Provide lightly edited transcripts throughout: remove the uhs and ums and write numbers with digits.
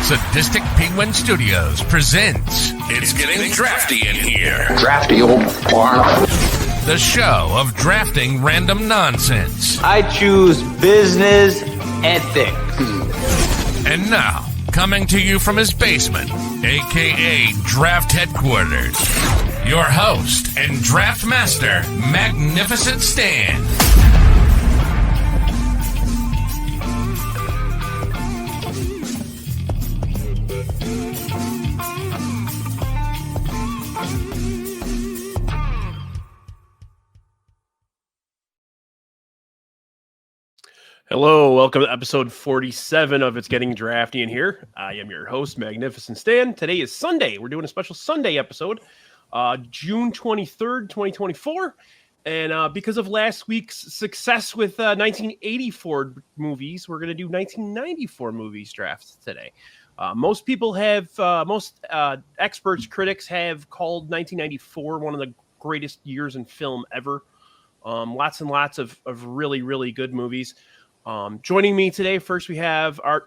Sadistic Penguin Studios presents It's Getting Drafty in Here. Drafty old barn. The show of drafting random nonsense. I choose business ethics. And now, coming to you from his basement, a.k.a. Draft Headquarters, your host and draft master, Magnificent Stan. Hello, welcome to episode 47 of It's Getting Drafty in Here. I am your host, Magnificent Stan. Today is Sunday. We're doing a special Sunday episode, June 23rd, 2024. And because of last week's success with 1984 movies, we're going to do 1994 movies drafts today. Most people have, experts, critics have called 1994 one of the greatest years in film ever. Lots and lots of really, really good movies. Joining me today, first we have our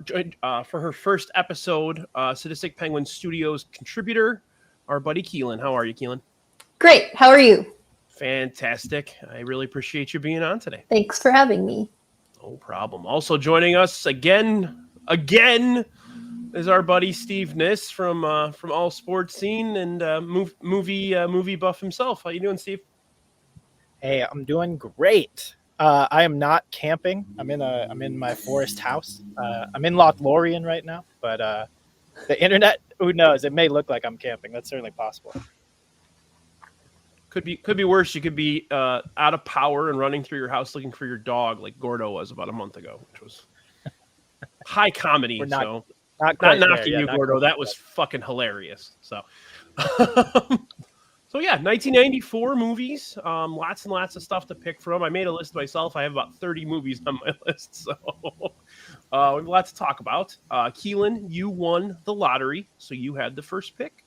for her first episode, Sadistic Penguin Studios contributor, our buddy Keelin. How are you, Keelin? Great. How are you? Fantastic. I really appreciate you being on today. Thanks for having me. No problem. Also joining us again is our buddy Steve Kniss from All Sports Scene and movie buff himself. How you doing, Steve? Hey, I'm doing great. I am not camping. I'm in my forest house. I'm in Lothlorien right now, but the internet, who knows? It may look like I'm camping. That's certainly possible. Could be worse. You could be out of power and running through your house looking for your dog, like Gordo was about a month ago, which was high comedy. Not knocking you, Gordo. That was fucking hilarious. So. So yeah, 1994 movies, lots and lots of stuff to pick from. I made a list myself. I have about 30 movies on my list, so we have a lot to talk about. Keelin, you won the lottery, so you had the first pick.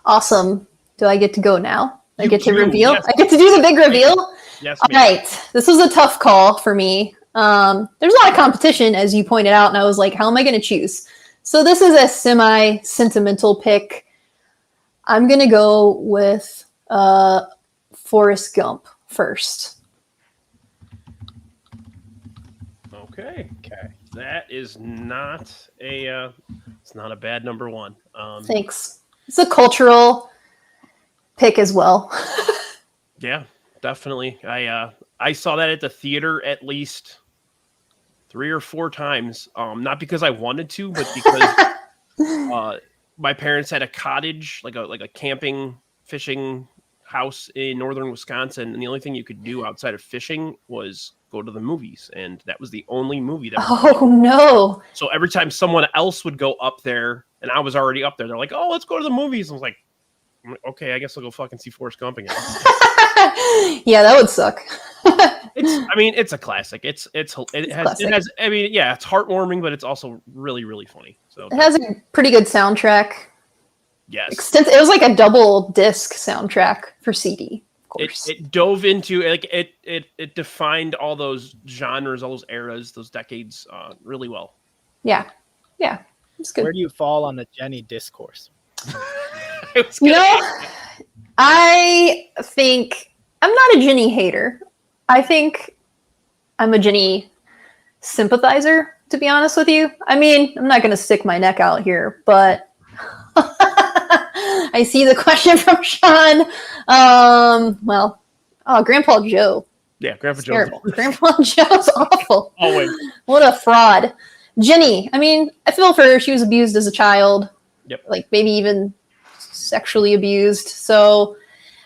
Awesome. Do I get to go now? I get to reveal? Yes. I get to do the big reveal? Yes, All ma'am. right. This was a tough call for me. There's a lot of competition, as you pointed out, and I was like, how am I going to choose? So this is a semi-sentimental pick. I'm going to go with Forrest Gump first. Okay. That is not it's not a bad number one. Thanks. It's a cultural pick as well. Yeah, definitely. I saw that at the theater at least 3 or 4 times. Not because I wanted to, but because my parents had a cottage, like a camping, fishing house in northern Wisconsin, and the only thing you could do outside of fishing was go to the movies, and that was the only movie that. Oh no! So every time someone else would go up there, and I was already up there, they're like, "Oh, let's go to the movies." I was like, "Okay, I guess I'll go fucking see Forrest Gump again." Yeah, that would suck. It's a classic. It has. It's heartwarming, but it's also really, really funny. So it has a pretty good soundtrack. Yes, it was like a double disc soundtrack for CD. Of course, it dove into it defined all those genres, all those eras, those decades really well. Yeah, it's good. Where do you fall on the Jenny discourse? I think I'm not a Jenny hater. I think I'm a Jenny sympathizer, to be honest with you. I mean, I'm not going to stick my neck out here, but I see the question from Sean. Grandpa Joe. Yeah, Grandpa Joe. Terrible. Grandpa Joe's awful. Always. What a fraud. Jenny, I mean, I feel for her. She was abused as a child. Yep. Like maybe even sexually abused. So,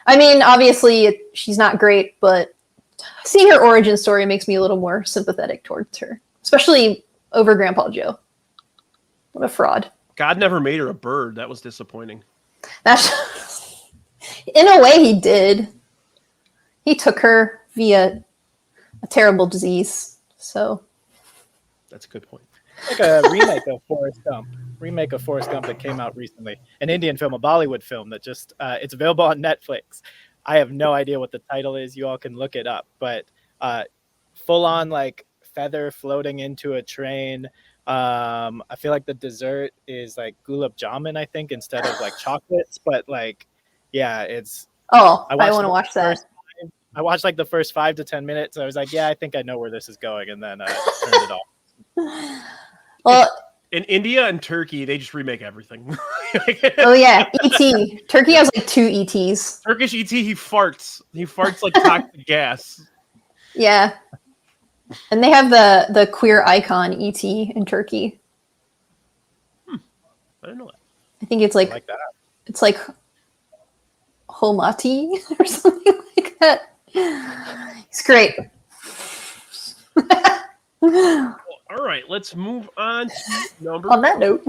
I mean, obviously she's not great, but seeing her origin story makes me a little more sympathetic towards her, especially over Grandpa Joe. What a fraud. God never made her a bird. That was disappointing. That's in a way he did. He took her via a terrible disease. So that's a good point. Like a remake of Forrest Gump that came out recently. An Indian film, a Bollywood film that just it's available on Netflix. I have no idea what the title is. You all can look it up. But full on like feather floating into a train. I feel like the dessert is like gulab jamun, I think, instead of like chocolates. But like, yeah, it's. Oh, I watched want to the watch that. first- I watched like the first 5 to 10 minutes. I was like, yeah, I think I know where this is going, and then I turned it off. Well, In India and Turkey, they just remake everything. oh yeah, ET. Turkey has like 2 ETs. Turkish ET, he farts. He farts like toxic gas. Yeah. And they have the queer icon ET in Turkey. I didn't know that. I think it's I like like that. it's like Homati or something like that. It's great. All right, let's move on to number. On that note.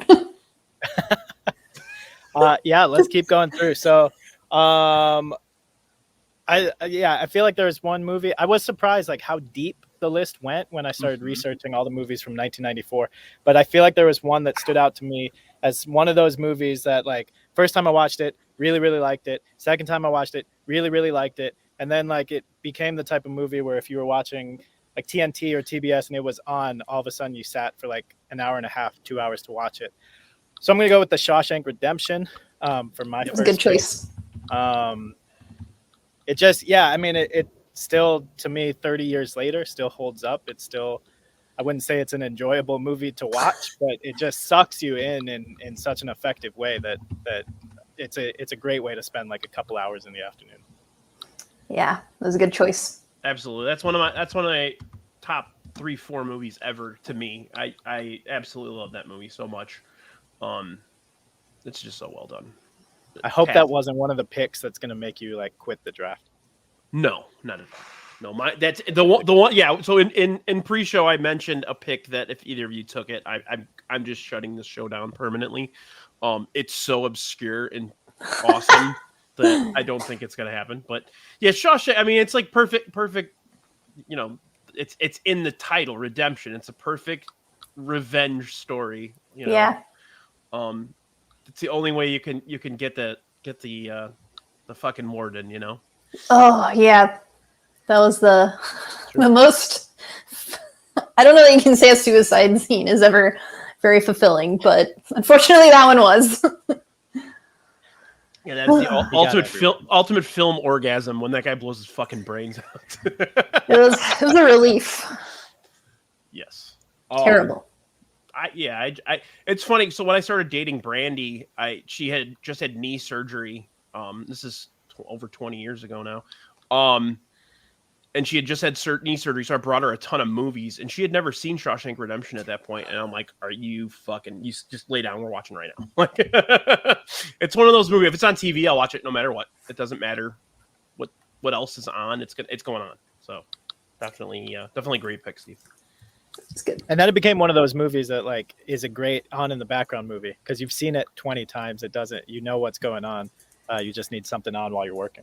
Yeah, let's keep going through. So, I feel like there was one movie. I was surprised like how deep the list went when I started researching all the movies from 1994. But I feel like there was one that stood out to me as one of those movies that like first time I watched it, really, really liked it. Second time I watched it, really, really liked it. And then like it became the type of movie where if you were watching like TNT or TBS and it was on, all of a sudden you sat for like an hour and a half, 2 hours to watch it. So I'm going to go with The Shawshank Redemption for my That's first a good choice. It just, yeah, I mean, it still, to me, 30 years later, still holds up. It's still, I wouldn't say it's an enjoyable movie to watch, but it just sucks you in such an effective way that it's a great way to spend like a couple hours in the afternoon. Yeah, that was a good choice. Absolutely, that's one of my top 3-4 movies ever. To me, I absolutely love that movie so much. It's just so well done. I hope that wasn't one of the picks that's going to make you like quit the draft. No, not at all. No, that's the one. Yeah. So in pre-show, I mentioned a pick that if either of you took it, I'm just shutting this show down permanently. It's so obscure and awesome that I don't think it's gonna happen. But yeah, Shawshank. I mean, it's like perfect. You know, it's in the title, redemption. It's a perfect revenge story. You know? Yeah. It's the only way you can get the fucking warden. You know. Oh yeah, that was the most. I don't know that you can say a suicide scene is ever very fulfilling, but unfortunately, that one was. Yeah, that's the ultimate film orgasm when that guy blows his fucking brains out. It was a relief. Yes. Terrible. It's funny. So when I started dating Brandy, she had just had knee surgery. This is over 20 years ago now. And she had just had knee surgery, so I brought her a ton of movies, and she had never seen Shawshank Redemption at that point. And I'm like, "Are you fucking? You just lay down. We're watching right now." Like, it's one of those movies. If it's on TV, I'll watch it no matter what. It doesn't matter what else is on. It's going on. So definitely great pick, Steve. It's good. And then it became one of those movies that like is a great on in the background movie because you've seen it 20 times. It doesn't. You know what's going on. You just need something on while you're working.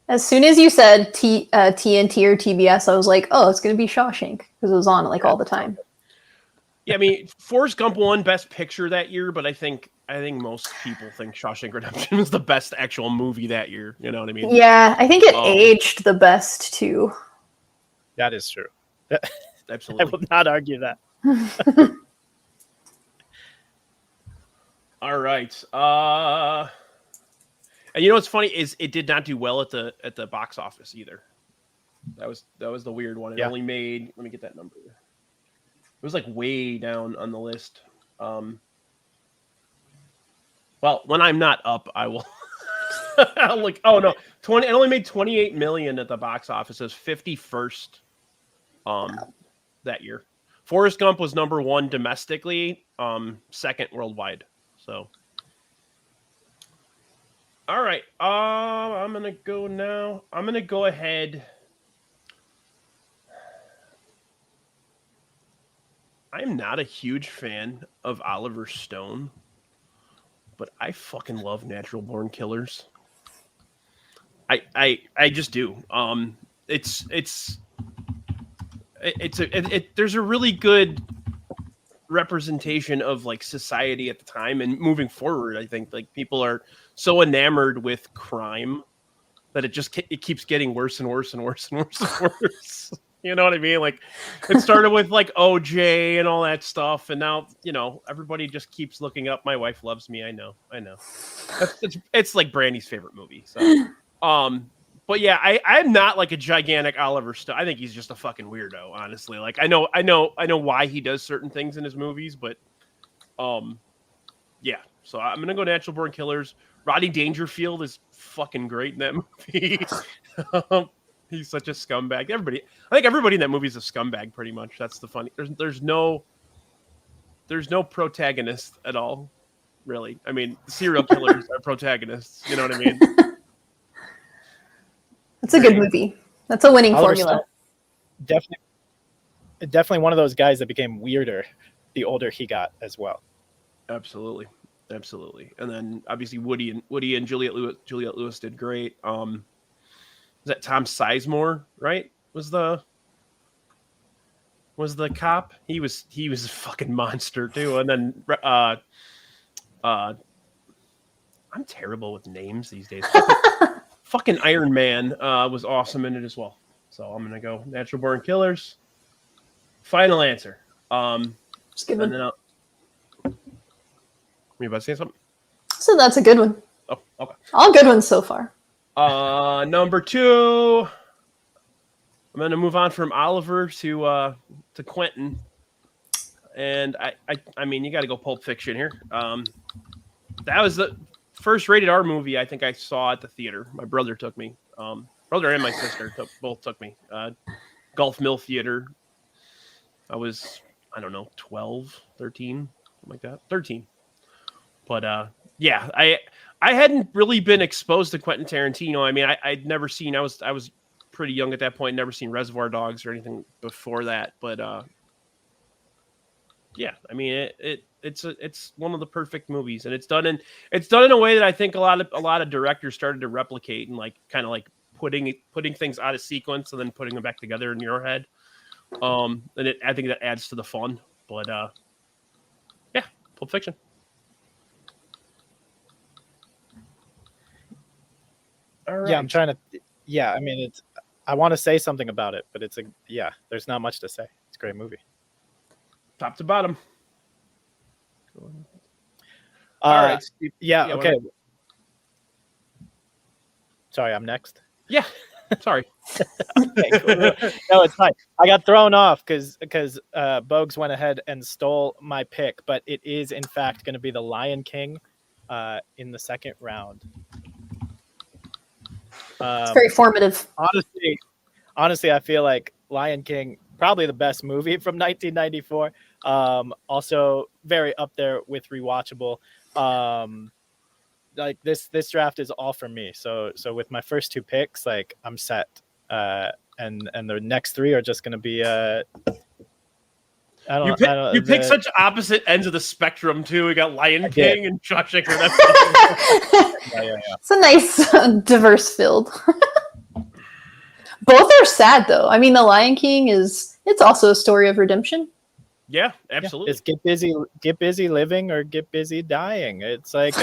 As soon as you said TNT or TBS, I was like, oh, it's going to be Shawshank because it was on like all the time. Yeah, I mean, Forrest Gump won Best Picture that year, but I think most people think Shawshank Redemption was the best actual movie that year. You know what I mean? Yeah, I think it aged the best too. That is true. Absolutely. I will not argue that. All right. And you know what's funny is it did not do well at the box office either. That was the weird one. It only made, let me get that number. It was like way down on the list. Well, when I'm not up, I will. I'll look. Oh no, 20. It only made 28 million at the box office. It was 51st. That year, Forrest Gump was number 1 domestically, second worldwide. So. All right. I'm going to go now. I'm going to go ahead. I'm not a huge fan of Oliver Stone, but I fucking love Natural Born Killers. I just do. There's a really good representation of like society at the time and moving forward. I think like people are so enamored with crime that it keeps getting worse and worse and worse and worse and worse. You know what I mean? Like, it started with like OJ and all that stuff, and now everybody just keeps looking up. My wife loves me. I know. It's like Brandy's favorite movie. So, but yeah, I'm not like a gigantic Oliver Stone. I think he's just a fucking weirdo, honestly. Like, I know why he does certain things in his movies, but yeah. So I'm gonna go Natural Born Killers. Rodney Dangerfield is fucking great in that movie. He's such a scumbag. I think everybody in that movie is a scumbag, pretty much. That's the funny. There's no protagonist at all, really. I mean, serial killers are protagonists. You know what I mean? It's a good movie. That's a winning formula. Definitely one of those guys that became weirder the older he got as well. Absolutely. And then obviously Woody and Juliette Lewis did great. Was that Tom Sizemore, right? Was the cop? He was a fucking monster too. And then I'm terrible with names these days. Fucking Iron Man was awesome in it as well. So I'm gonna go Natural Born Killers. Final answer. Just give it. Were you about to say something? So that's a good one. Oh, okay. All good ones so far. Number 2. I'm gonna move on from Oliver to Quentin, and I mean, you got to go Pulp Fiction here. That was the first rated R movie I think I saw at the theater. My brother took me. Brother and my sister both took me. Gulf Mill Theater. I was 12, 13, something like that. 13. But yeah, I hadn't really been exposed to Quentin Tarantino. I mean, I'd never seen. I was pretty young at that point. Never seen Reservoir Dogs or anything before that. But yeah, I mean, it's one of the perfect movies, and it's done in a way that I think a lot of directors started to replicate, and like kind of like putting things out of sequence and then putting them back together in your head. And I think that adds to the fun. But yeah, Pulp Fiction. All right. Yeah, I'm trying to. Yeah, I mean, I want to say something about it, but there's not much to say. It's a great movie. Top to bottom. All right. Yeah. Okay. Sorry, I'm next. Yeah. Sorry. Okay, cool. No, it's fine. I got thrown off because Bogues went ahead and stole my pick, but it is in fact going to be The Lion King in the second round. It's very formative. Honestly, I feel like Lion King, probably the best movie from 1994. Also very up there with rewatchable. Like this draft is all for me. So with my first 2 picks, like I'm set. And the next 3 are just going to be You pick such opposite ends of the spectrum too. We got Lion King and Shawshank Redemption. Yeah. It's a nice diverse field. Both are sad though. I mean, The Lion King it's also a story of redemption. Yeah, absolutely. It's get busy living or get busy dying. It's like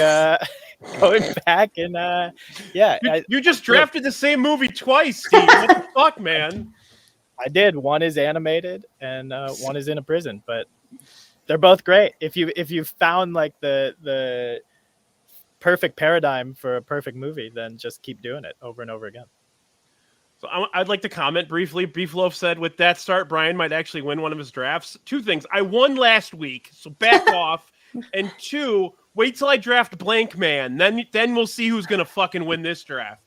going back and yeah. You just drafted the same movie twice, Steve. What the fuck, man? I did. One is animated and one is in a prison, but they're both great. If you found like the perfect paradigm for a perfect movie, then just keep doing it over and over again. So I'd like to comment briefly. Beefloaf said, with that start, Brian might actually win one of his drafts. 2 things. I won last week, so back off. And 2, wait till I draft Blank Man. Then we'll see who's going to fucking win this draft.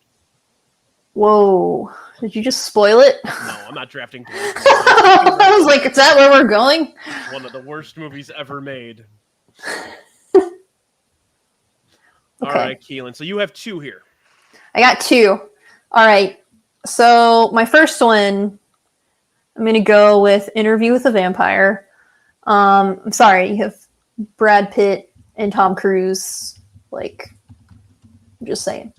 Whoa. Did you just spoil it? No, I'm not drafting Blank Man. I was like, is that where we're going? One of the worst movies ever made. Okay. All right, Keelin. So you have 2 here. I got 2. All right. So my first one, I'm going to go with Interview with a Vampire. I'm sorry, you have Brad Pitt and Tom Cruise. Like, I'm just saying.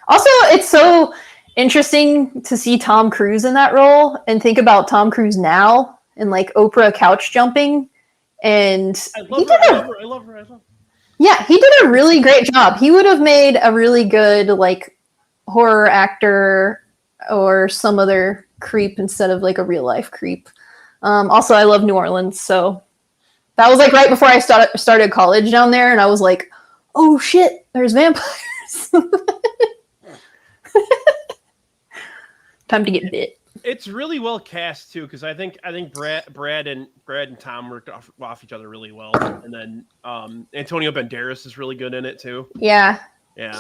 Also, it's so interesting to see Tom Cruise in that role and think about Tom Cruise now and like Oprah couch jumping. And I love her. Yeah, he did a really great job. He would have made a really good like horror actor or some other creep instead of like a real life creep. Also, I love New Orleans, so that was like right before I started college down there, and I was like, oh shit, there's vampires. Time to get bit. It's really well cast too, because I think Brad and Tom worked off each other really well, and then Antonio Banderas is really good in it too. Yeah.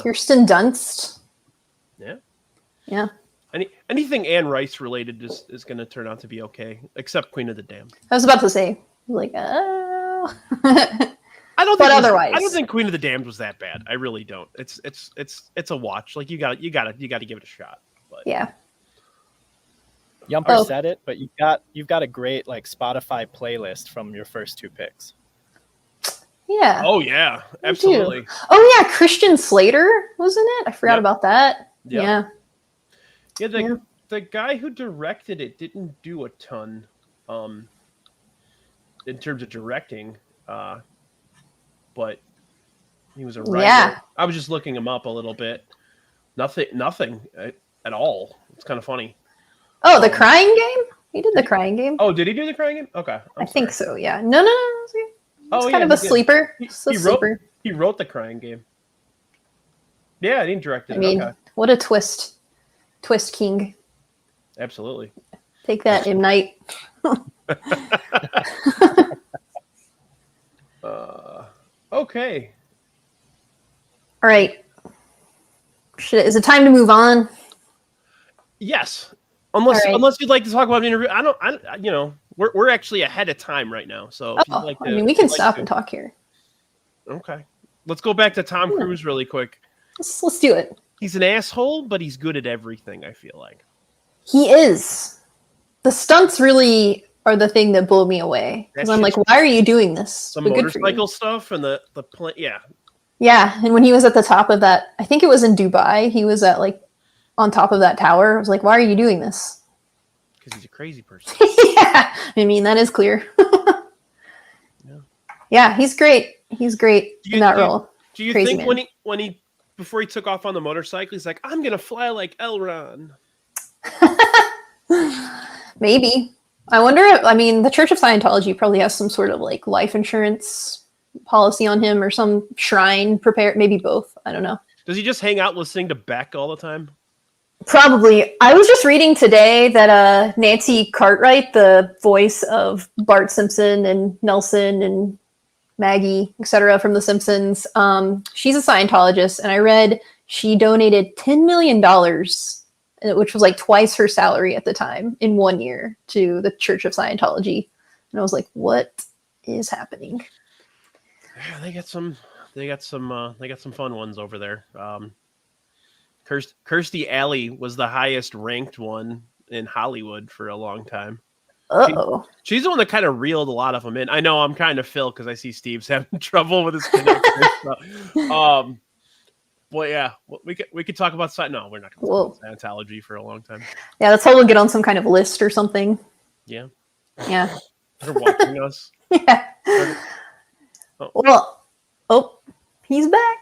Kirsten Dunst. Yeah. Anything Anne Rice related is going to turn out to be okay, except Queen of the Damned. I was about to say, like, oh. I don't think Queen of the Damned was that bad. I really don't. It's a watch. Like you got to give it a shot. But. Yeah. Yumper said it, but you've got a great like Spotify playlist from your first two picks. Yeah. Oh yeah, absolutely. Oh yeah, Christian Slater was in it. I forgot about that. Yep. Yeah. The guy who directed it didn't do a ton, in terms of directing, but he was a writer. Yeah. I was just looking him up a little bit. Nothing at all. It's kind of funny. Oh, The Crying Game? He did The Crying Game. Oh, did he do The Crying Game? Okay. I think so, yeah. No. It's kind of a sleeper. He wrote The Crying Game. Yeah, he directed it. I mean, what a twist. Twist king. Absolutely. Take that, M. Night. Okay. All right. Is it time to move on? Yes. Unless you'd like to talk about an interview. We're actually ahead of time right now. So we can stop and talk here. Okay. Let's go back to Tom Cruise really quick. Let's do it. He's an asshole, but he's good at everything, I feel like. He is. The stunts really are the thing that blew me away. Because I'm like, why are you doing this? Some motorcycle stuff and the plane. Yeah. Yeah. And when he was at the top of that, I think it was in Dubai, he was at like on top of that tower. I was like, why are you doing this? Because he's a crazy person. Yeah. I mean, that is clear. Yeah, he's great. He's great in that role. Do you think when he before he took off on the motorcycle, he's like, I'm gonna fly like Elron? Maybe. I wonder if, the Church of Scientology probably has some sort of like life insurance policy on him or some shrine prepared, maybe both. I don't know. Does he just hang out listening to Beck all the time? Probably. I was just reading today that Nancy Cartwright, the voice of Bart Simpson and Nelson and Maggie, etc. from The Simpsons, she's a Scientologist, and I read she donated $10 million, which was like twice her salary at the time, in 1 year to the Church of Scientology. And I was like, what is happening? Yeah, they got some fun ones over there. Kirstie Alley was the highest ranked one in Hollywood for a long time. Uh-oh. She's the one that kind of reeled a lot of them in. I know I'm kind of Phil because I see Steve's having trouble with his connection. Well, yeah, we could talk about no, we're not going to talk about Scientology for a long time. Yeah, let's all get on some kind of list or something. Yeah. Yeah. They're watching us. Yeah. Well, he's back.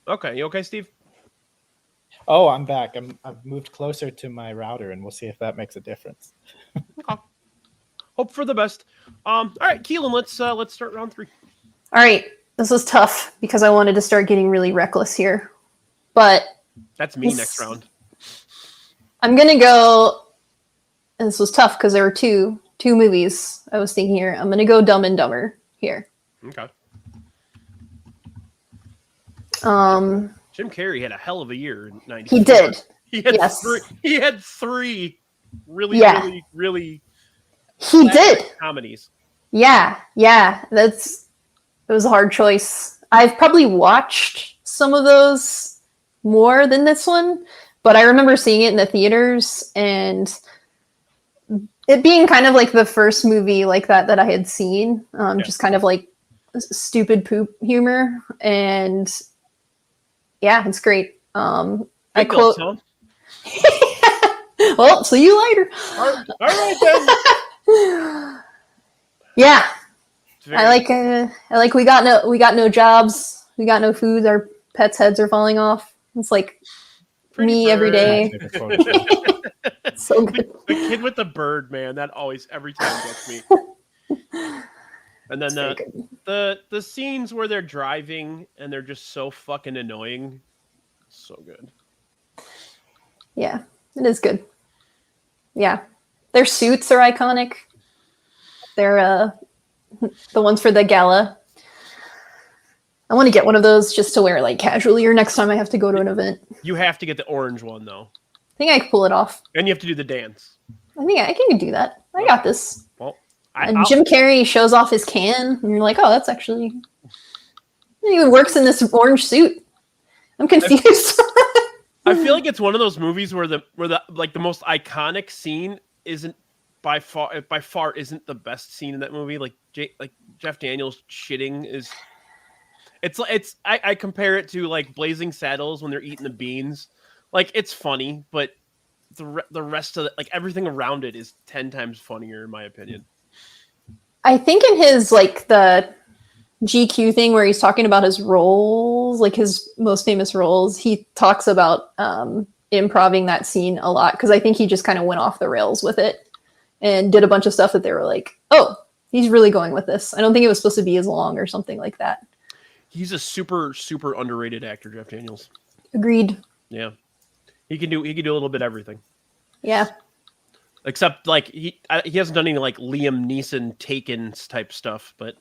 Okay, you okay, Steve? Oh, I'm back. I've moved closer to my router, and we'll see if that makes a difference. Okay. Hope for the best. All right, Keelin, let's start round 3. All right, this was tough because I wanted to start getting really reckless here, but that's me next round. I'm gonna go. And this was tough because there were two movies I was thinking here. I'm gonna go Dumb and Dumber here. Okay. Jim Carrey had a hell of a year in '94. He did. He had three really he did comedies. Yeah. It was a hard choice. I've probably watched some of those more than this one, but I remember seeing it in the theaters and it being kind of like the first movie like that I had seen. Just kind of like stupid poop humor, and yeah, it's great. I quote. Well, see you later. All right then. Yeah, I like we got no jobs, we got no food, our pets' heads are falling off. It's like me every day. So good. The kid with the bird, man, that always every time gets me. And then the scenes where they're driving and they're just so fucking annoying. So good. Yeah, it is good. Yeah. Their suits are iconic. They're the ones for the gala. I want to get one of those just to wear like casually or next time I have to go to an event. You have to get the orange one though. I think I can pull it off. And you have to do the dance. I think I can do that. I got this. Well, and Jim Carrey shows off his can, and you're like, oh, that's actually... He even works in this orange suit. I'm confused. I feel like it's one of those movies where the like the most iconic scene isn't by far isn't the best scene in that movie. Like Jeff Daniels shitting is... I compare it to like Blazing Saddles when they're eating the beans. Like it's funny, but the rest of it, like everything around it is 10 times funnier in my opinion. I think in his like the GQ thing where he's talking about his roles, like his most famous roles, he talks about improving that scene a lot because I think he just kind of went off the rails with it and did a bunch of stuff that they were like, oh, he's really going with this. I don't think it was supposed to be as long or something like that. He's a super, super underrated actor, Jeff Daniels. Agreed. Yeah. He can do a little bit everything. Yeah. Except like he hasn't done any like Liam Neeson Taken's type stuff, but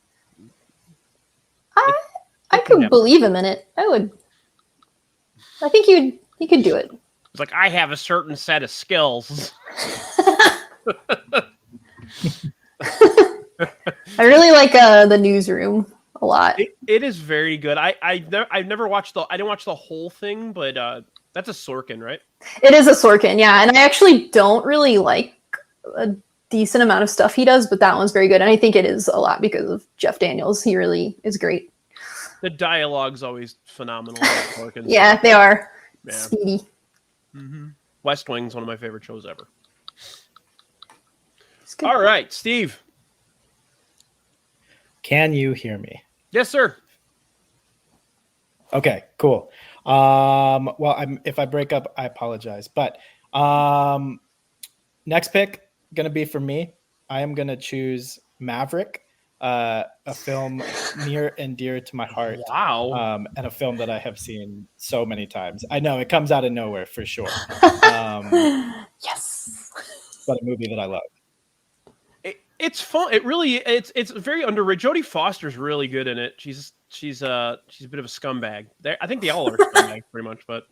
I could believe him in it. I think he could do it. It's like I have a certain set of skills. I really like the Newsroom a lot. It is very good. I've never watched I didn't watch the whole thing, but that's a Sorkin, right? It is a Sorkin, yeah. And I actually don't really like a decent amount of stuff he does, but that one's very good. And I think it is a lot because of Jeff Daniels. He really is great. The dialogue's always phenomenal. Yeah, they are. Yeah. Speedy. Mm-hmm. West Wing's one of my favorite shows ever. All right, Steve. Can you hear me? Yes, sir. Okay, cool. Well, if I break up, I apologize. But next pick gonna be for me. I am gonna choose Maverick, a film near and dear to my heart. Wow. And a film that I have seen so many times. I know it comes out of nowhere for sure. Yes. But a movie that I love. It's fun. It's very underrated. Jodie Foster's really good in it. She's a bit of a scumbag. I think they all are scumbags pretty much, but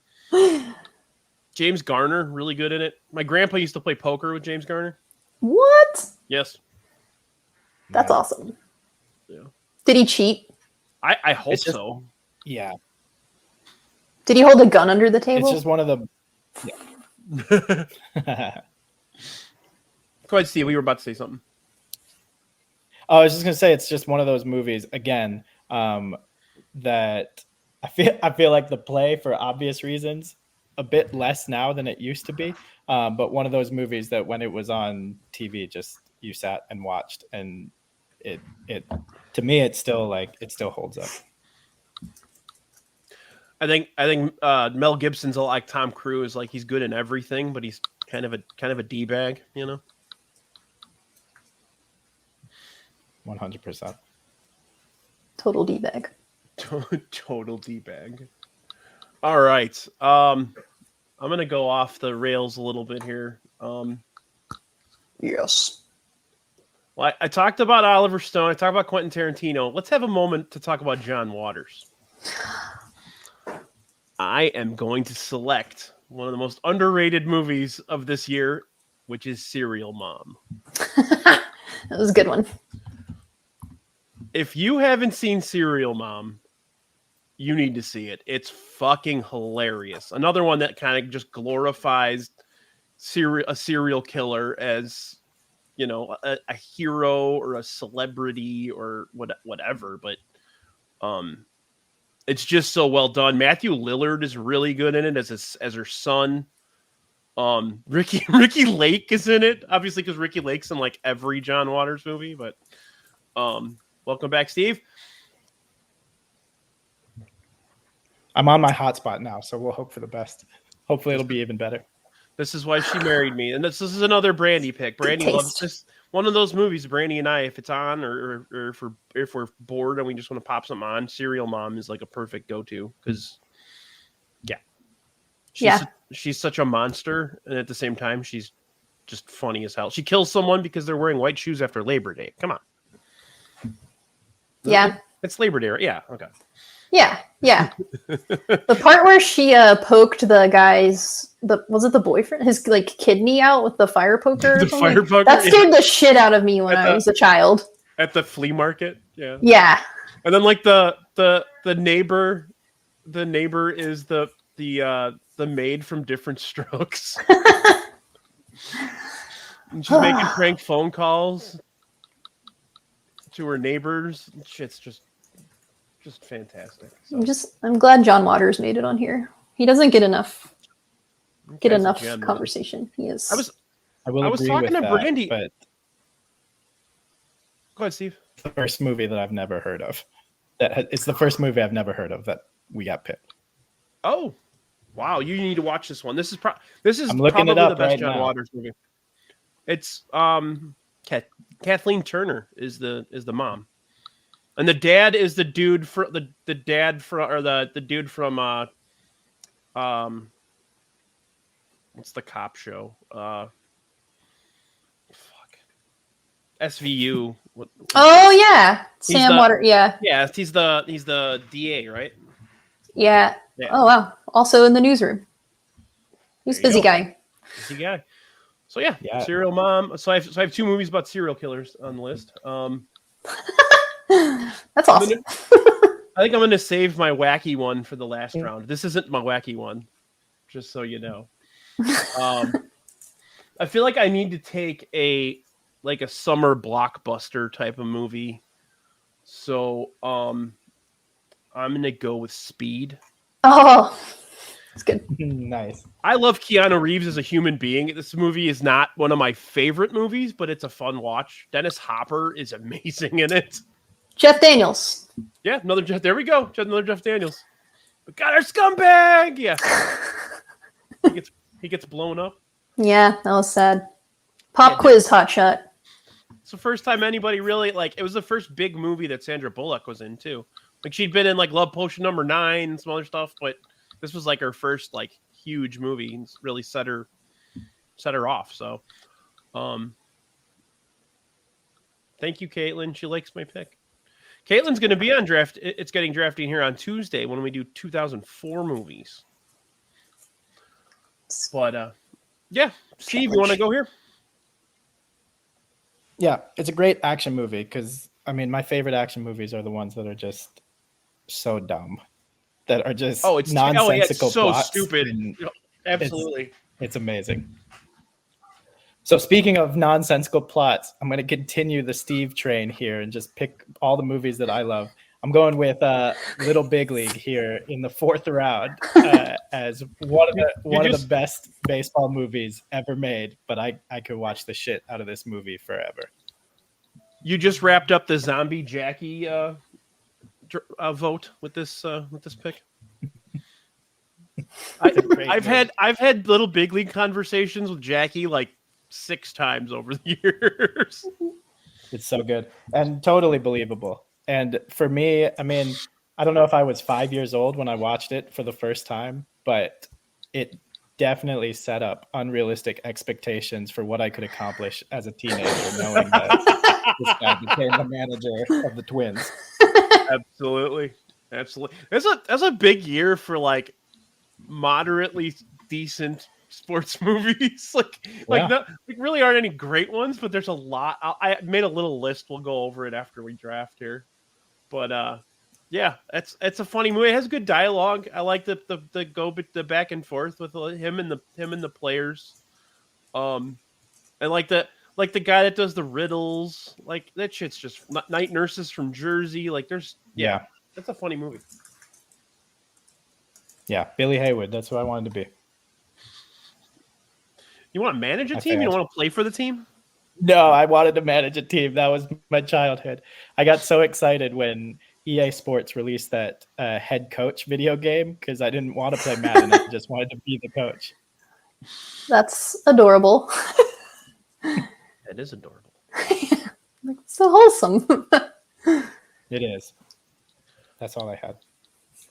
James Garner really good in it. My grandpa used to play poker with James Garner. What? Yes. That's awesome. Yeah. Did he cheat? I hope so. Yeah. Did he hold a gun under the table? It's just one of the. Yeah. Go ahead, Steve. We were about to say something. I was just gonna say it's just one of those movies again that I feel like the play, for obvious reasons, a bit less now than it used to be. But one of those movies that when it was on TV, just you sat and watched, and it to me it still holds up. I think Mel Gibson's a lot like Tom Cruise. Like he's good in everything, but he's kind of a D-bag, you know. 100%. Total D-bag. Total D-bag. All right. I'm going to go off the rails a little bit here. Yes. Well, I talked about Oliver Stone. I talked about Quentin Tarantino. Let's have a moment to talk about John Waters. I am going to select one of the most underrated movies of this year, which is Serial Mom. That was a good one. If you haven't seen Serial Mom, you need to see it. It's fucking hilarious. Another one that kind of just glorifies a serial killer as, you know, a hero or a celebrity or whatever. But it's just so well done. Matthew Lillard is really good in it as her son. Ricky Lake is in it, obviously, because Ricky Lake's in like every John Waters movie. But welcome back, Steve. I'm on my hotspot now, so we'll hope for the best. Hopefully it'll be even better. This is why she married me. And this is another Brandy pick. Brandy loves this. One of those movies, Brandy and I, if it's on or if we're bored and we just want to pop something on, Serial Mom is like a perfect go-to because, she's such a monster, and at the same time, she's just funny as hell. She kills someone because they're wearing white shoes after Labor Day. Come on. Yeah. It's Labor Day, right? Yeah. Okay. Yeah. The part where she poked the guy's was it the boyfriend, his like kidney out with the fire poker? The fire poker. That scared the shit out of me when I was a child. At the flea market. Yeah. Yeah. And then like the neighbor is the maid from Different Strokes. And she's making prank phone calls to her neighbors. Shit's just fantastic. So. I'm glad John Waters made it on here. He doesn't get enough conversation. He is. I was talking to Brandy. But go ahead, Steve. It's the first movie that I've never heard of. It's the first movie I've never heard of that we got picked. Oh, wow! You need to watch this one. This is probably the best John Waters movie. It's Kathleen Turner is the mom, and the dad is the dude for the dude from what's the cop show? SVU. Oh yeah, Sam Water. Yeah. Yeah, he's the DA, right? Yeah. Oh wow. Also in the newsroom. He's a busy guy. Busy guy. So yeah, Serial Mom. So I have two movies about serial killers on the list. That's awesome. I think I'm going to save my wacky one for the last round. This isn't my wacky one, just so you know. I feel like I need to take a summer blockbuster type of movie. So I'm going to go with Speed. Oh, that's good. Nice. I love Keanu Reeves as a human being. This movie is not one of my favorite movies, but it's a fun watch. Dennis Hopper is amazing in it. Jeff Daniels. Yeah, there we go. Another Jeff Daniels. We got our scumbag. Yeah. he gets blown up. Yeah, that was sad. Pop quiz hotshot. It's the first time anybody really it was the first big movie that Sandra Bullock was in too. Like she'd been in Love Potion No. 9 and some other stuff, but this was her first huge movie and really set her off. So thank you, Caitlin. She likes my pick. Caitlin's going to be on draft. It's getting drafty here on Tuesday when we do 2004 movies. But yeah, Steve, you want to go here? Yeah, it's a great action movie because my favorite action movies are the ones that are just so dumb, that are just nonsensical. It's so plots. Stupid. Absolutely, it's amazing. So speaking of nonsensical plots, I'm going to continue the Steve train here and just pick all the movies that I love. I'm going with Little Big League here in the fourth round as one of the best baseball movies ever made. But I could watch the shit out of this movie forever. You just wrapped up the zombie Jackie vote with this pick. I've had Little Big League conversations with Jackie 6 times over the years. It's so good and totally believable. And for me, I don't know if I was 5 years old when I watched it for the first time, but it definitely set up unrealistic expectations for what I could accomplish as a teenager, knowing that this guy became the manager of the Twins. Absolutely. That's a big year for moderately decent sports movies. Really aren't any great ones, but there's a lot. I made a little list. We'll go over it after we draft here. But yeah, it's a funny movie. It has good dialogue. I like the back and forth with him and the players. And the guy that does the riddles. That shit's just Night Nurses from Jersey. That's a funny movie. Yeah, Billy Haywood. That's who I wanted to be. You want to manage a team? You don't want to play for the team? No, I wanted to manage a team. That was my childhood. I got so excited when EA Sports released that head coach video game because I didn't want to play Madden. I just wanted to be the coach. That's adorable. That is adorable. Like, so wholesome. It is. That's all I had.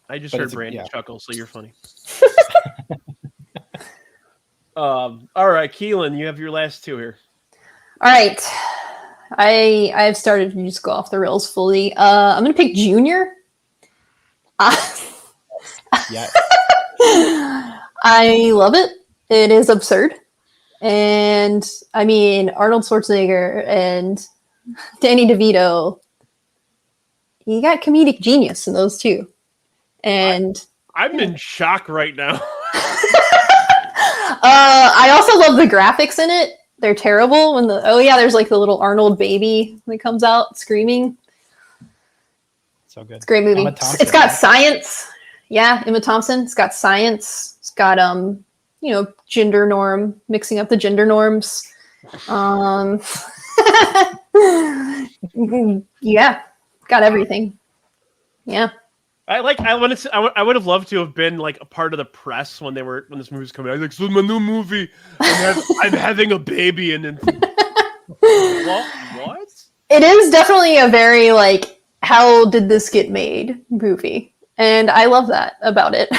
I just But heard it's Brandon chuckle, so you're funny. All right, Keelin, you have your last two here. All right. I've started to just go off the rails fully. I'm gonna pick Junior. Yeah. I love it. It is absurd. And I mean, Arnold Schwarzenegger and Danny DeVito, you got comedic genius in those two. And I'm in shock right now. I also love the graphics in it. They're terrible when there's like the little Arnold baby that comes out screaming. So good. It's a great movie. Thompson, It's got right? science. Yeah, Emma Thompson. It's got science. It's got gender norm, mixing up the gender norms. Yeah, got everything. Yeah. I would have loved to have been like a part of the press when this movie was coming out. I was like, so my new movie, I'm having a baby, and then what? It is definitely a very like, how did this get made movie, and I love that about it.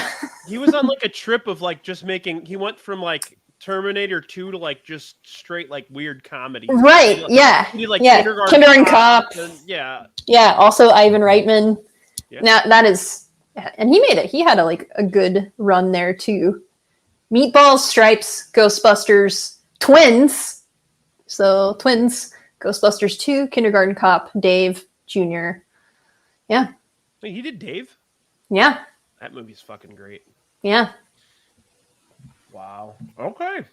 He was on like a trip of like just making. He went from like Terminator 2 to like just straight like weird comedy. Right? Yeah. He did like Yeah. Kindergarten Cop. And, yeah. Yeah. Also, Ivan Reitman. Yeah. Now that is, and he made it. He had a good run there too. Meatballs, Stripes, Ghostbusters, Twins. So Twins, Ghostbusters 2, Kindergarten Cop, Dave Jr. Yeah. Wait, he did Dave? Yeah. That movie's fucking great. Yeah. Wow. Okay.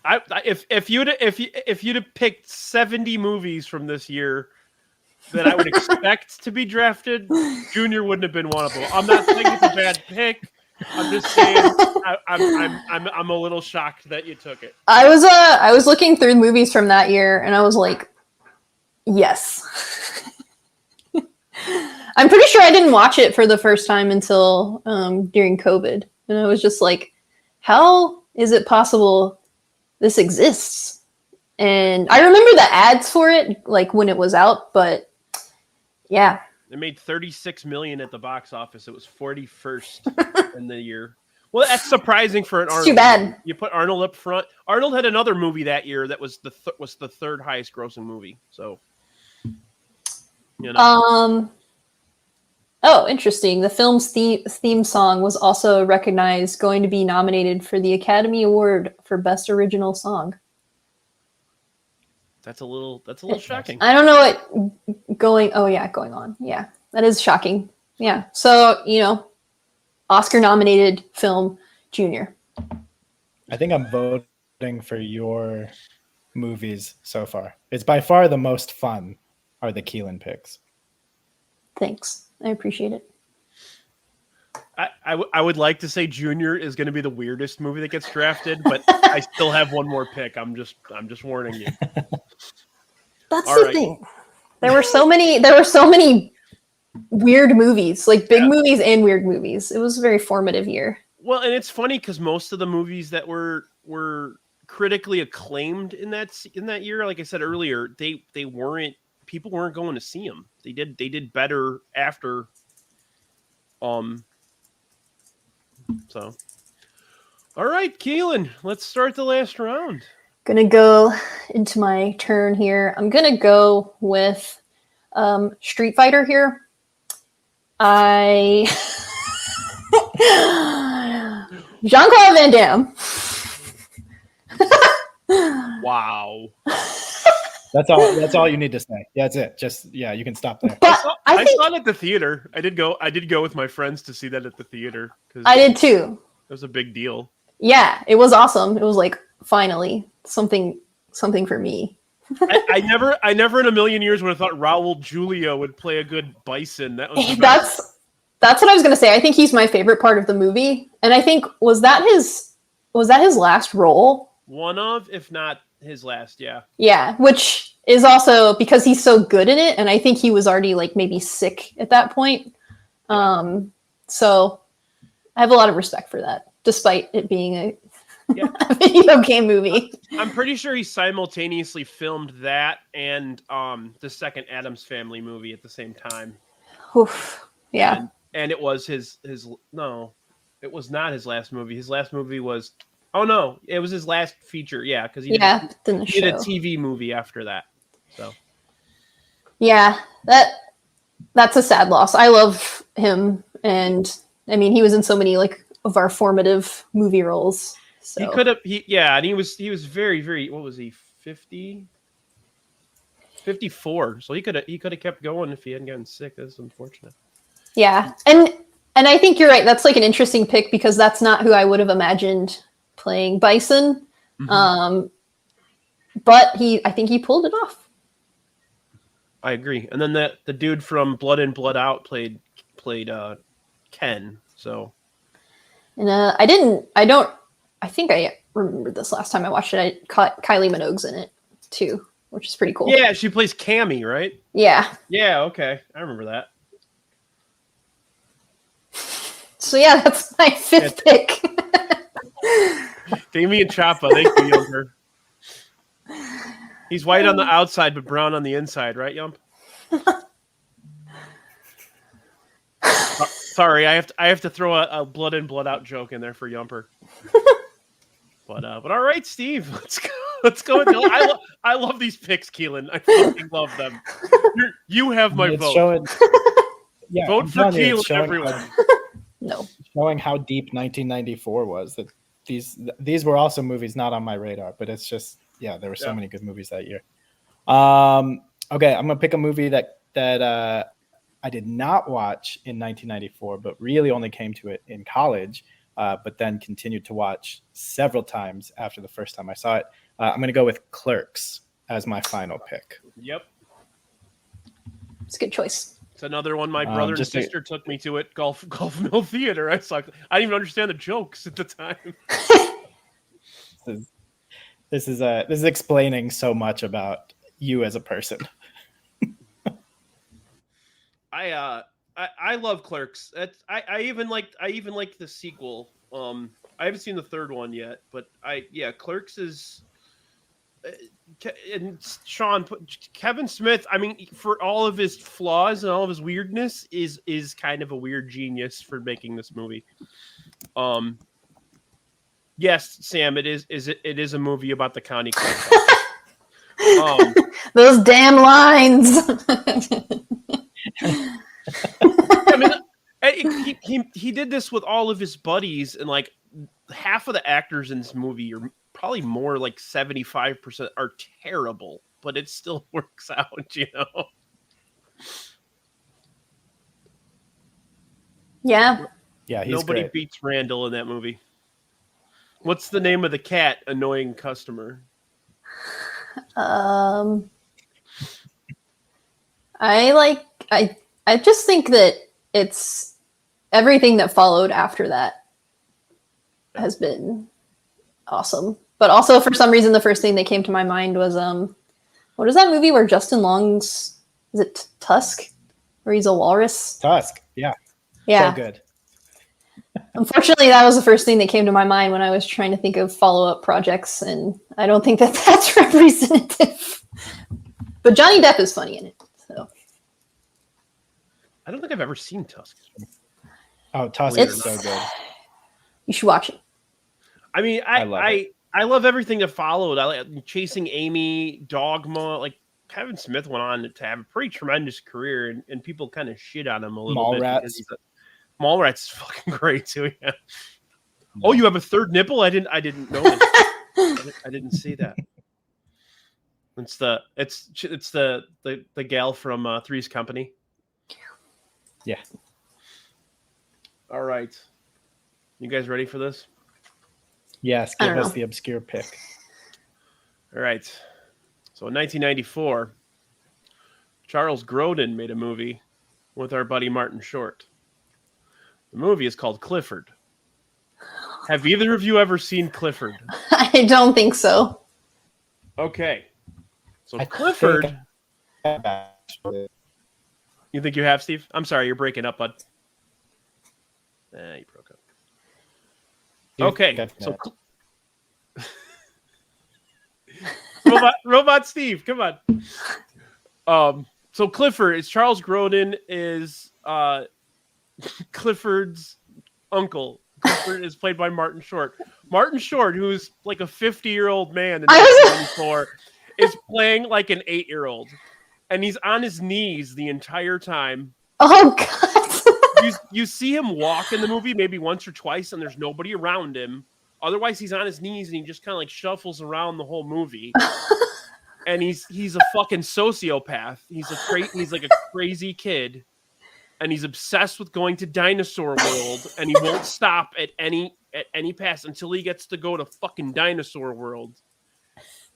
If you'd have picked 70 movies from this year that I would expect to be drafted, Junior wouldn't have been one of them. I'm not saying it's a bad pick. I'm just saying I'm a little shocked that you took it. I was looking through movies from that year, and I was like, yes. I'm pretty sure I didn't watch it for the first time until during COVID, and I was just like, how is it possible this exists? And I remember the ads for it, like when it was out, but yeah. It made $36 million at the box office. It was 41st in the year. Well, that's surprising for an Arnold. Too bad. You put Arnold up front. Arnold had another movie that year that was the third highest grossing movie. So, Oh, interesting. The film's theme song was also recognized, going to be nominated for the Academy Award for Best Original Song. That's a little shocking. I don't know what going on. Yeah, that is shocking. Yeah. So, Oscar nominated film, Junior. I think I'm voting for your movies so far. It's by far the most fun are the Keelin picks. Thanks. I appreciate it. I would like to say Junior is going to be the weirdest movie that gets drafted, but I still have one more pick. I'm just warning you. That's the thing. There were so many weird movies, like big movies and weird movies. It was a very formative year. Well, and it's funny because most of the movies that were critically acclaimed in that year, like I said earlier, people weren't going to see them. They did better after. So, all right, Keelin, let's start the last round. Gonna go into my turn here. I'm gonna go with Street Fighter here. Jean-Claude Van Damme. Wow. That's all you need to say. Yeah, that's it. You can stop there. But I saw it at the theater. I did go with my friends to see that at the theater. I did too. It was a big deal. Yeah, it was awesome. It was like finally something for me. I never in a million years would have thought Raul Julia would play a good Bison. That's what I was gonna say. I think he's my favorite part of the movie, and I think was that his last role? One of, if not his last, yeah. Yeah, which is also because he's so good in it, and I think he was already like maybe sick at that point. So I have a lot of respect for that, despite it being a video game movie. I'm pretty sure he simultaneously filmed that and the second Addams Family movie at the same time. Oof. Yeah. And it was his no, it was not his last movie. His last movie was it was his last feature. Yeah, because he did a TV movie after that. So yeah, that's a sad loss. I love him, and I mean he was in so many like of our formative movie roles. So he could have and he was very, very, what was he, 50? 54. So he could have kept going if he hadn't gotten sick. That's unfortunate. Yeah. And I think you're right. That's like an interesting pick because that's not who I would have imagined playing Bison. Mm-hmm. But I think he pulled it off. I agree. And then the dude from Blood In, Blood Out played Ken. So and I think I remembered this last time I watched it. I caught Kylie Minogue's in it too, which is pretty cool. Yeah, she plays Cammy, right? Yeah. Yeah, okay. I remember that. So yeah, that's my fifth pick. Damien Chapa, thank you, Yumper. He's white on the outside but brown on the inside, right, Yump? Sorry, I have to throw a Blood In, Blood Out joke in there for Yumper. But all right, Steve, let's go. I love these picks, Keelin. I fucking love them. You have my vote. Vote for Keelin, everyone. No. Showing how deep 1994 was. That these were also movies not on my radar, but it's just there were so many good movies that year. Okay, I'm gonna pick a movie that I did not watch in 1994, but really only came to it in college. But then continued to watch several times after the first time I saw it. I'm going to go with Clerks as my final pick. Yep. It's a good choice. It's another one my brother and sister took me to at Golf Mill Theater. I didn't even understand the jokes at the time. This is explaining so much about you as a person. I love Clerks. I even like the sequel. I haven't seen the third one yet, but Clerks is. And Sean, Kevin Smith. I mean, for all of his flaws and all of his weirdness, is kind of a weird genius for making this movie. Yes, Sam, it is a movie about the county clerk. Those damn lines. I mean, he did this with all of his buddies, and like half of the actors in this movie are probably more like 75% are terrible, but it still works out, you know? Yeah. Yeah, nobody great. beats Randall in that movie. What's the name of the cat? Annoying customer. I just think that it's everything that followed after that has been awesome. But also for some reason the first thing that came to my mind was what is that movie where Justin Long's, is it Tusk? Where he's a walrus? Tusk, yeah. Yeah. So good. Unfortunately, that was the first thing that came to my mind when I was trying to think of follow-up projects, and I don't think that that's representative. But Johnny Depp is funny in it, so. I don't think I've ever seen Tusk. Oh, Tusk is so good. You should watch it. I mean, I love everything that followed. I like Chasing Amy, Dogma. Like Kevin Smith went on to have a pretty tremendous career, and people kind of shit on him a little bit. Mallrats is fucking great too. Yeah. Oh, you have a third nipple? I didn't know it. I didn't see that. It's the gal from Three's Company. Yeah. All right. You guys ready for this? Yes, give us the obscure pick. All right. So in 1994, Charles Grodin made a movie with our buddy Martin Short. The movie is called Clifford. Have either of you ever seen Clifford? I don't think so. Okay. So Clifford. You think you have, Steve? I'm sorry, you're breaking up, bud. You broke up. Okay. Robot Steve, come on. So Clifford is Charles Grodin is Clifford's uncle. Clifford is played by Martin Short. Martin Short, who's like a 50-year-old man in 1994, is playing like an 8-year-old, and he's on his knees the entire time. Oh God! You see him walk in the movie maybe once or twice, and there's nobody around him. Otherwise, he's on his knees and he just kind of like shuffles around the whole movie. And he's a fucking sociopath. He's like a crazy kid, and he's obsessed with going to Dinosaur World, and he won't stop at any pass until he gets to go to fucking Dinosaur World.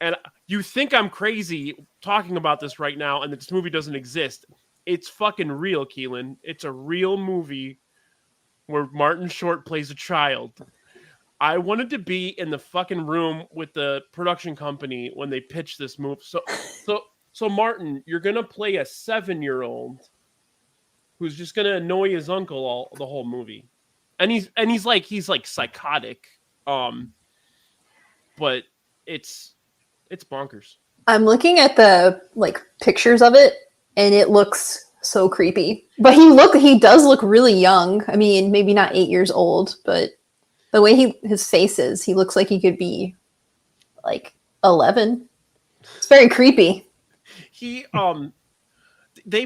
And you think I'm crazy talking about this right now, and that this movie doesn't exist. It's fucking real, Keelin. It's a real movie where Martin Short plays a child. I wanted to be in the fucking room with the production company when they pitched this movie. So Martin, you're gonna play a 7-year-old who's just gonna annoy his uncle the whole movie, and he's like psychotic, but it's bonkers. I'm looking at the like pictures of it, and it looks so creepy. But he does look really young. I mean, maybe not 8 years old, but the way his face is, he looks like he could be like 11. It's very creepy. They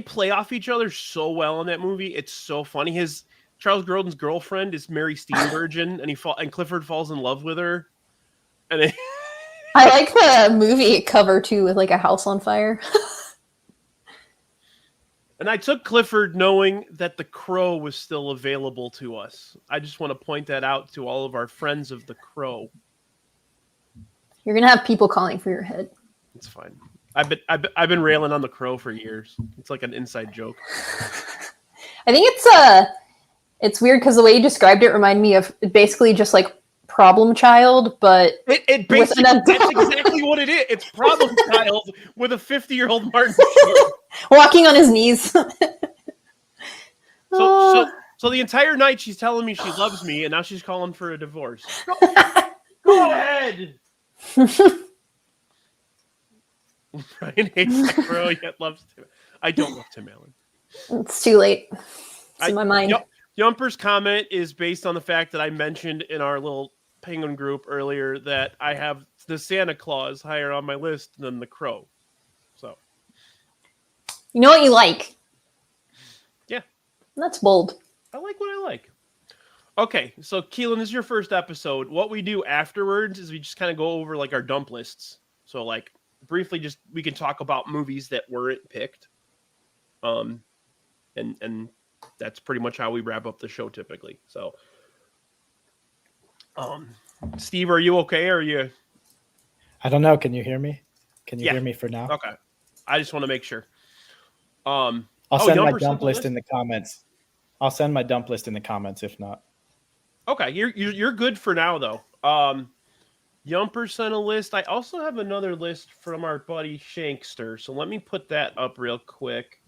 play off each other so well in that movie. It's so funny. Charles Grodin's girlfriend is Mary Steenburgen, and Clifford falls in love with her. And I like the movie cover too, with like a house on fire. And I took Clifford knowing that The Crow was still available to us. I just want to point that out to all of our friends of The Crow. You're gonna have people calling for your head. It's fine. I've been railing on The Crow for years. It's like an inside joke. I think it's weird because the way you described it reminded me of basically just like Problem Child, but it basically that's exactly what it is. It's Problem Child with a 50-year-old Martin Short. Walking on his knees. So the entire night she's telling me she loves me, and now she's calling for a divorce. Go ahead. Brian hates The Crow, yet loves Tim. I don't love Tim Allen. It's too late. It's in my mind. Yumper's comment is based on the fact that I mentioned in our little Penguin group earlier that I have the Santa Claus higher on my list than The Crow. So, you know what you like? Yeah. That's bold. I like what I like. Okay, so Keelin, this is your first episode. What we do afterwards is we just kind of go over like our dump lists. So like briefly, just we can talk about movies that weren't picked. And that's pretty much how we wrap up the show typically. So, Steve, are you okay? Or are you? I don't know. Can you hear me? Can you hear me for now? Okay. I just want to make sure. I'll send my dump list in the comments. I'll send my dump list in the comments if not. Okay, you're good for now though. Yumper sent a list. I also have another list from our buddy Shankster. So let me put that up real quick.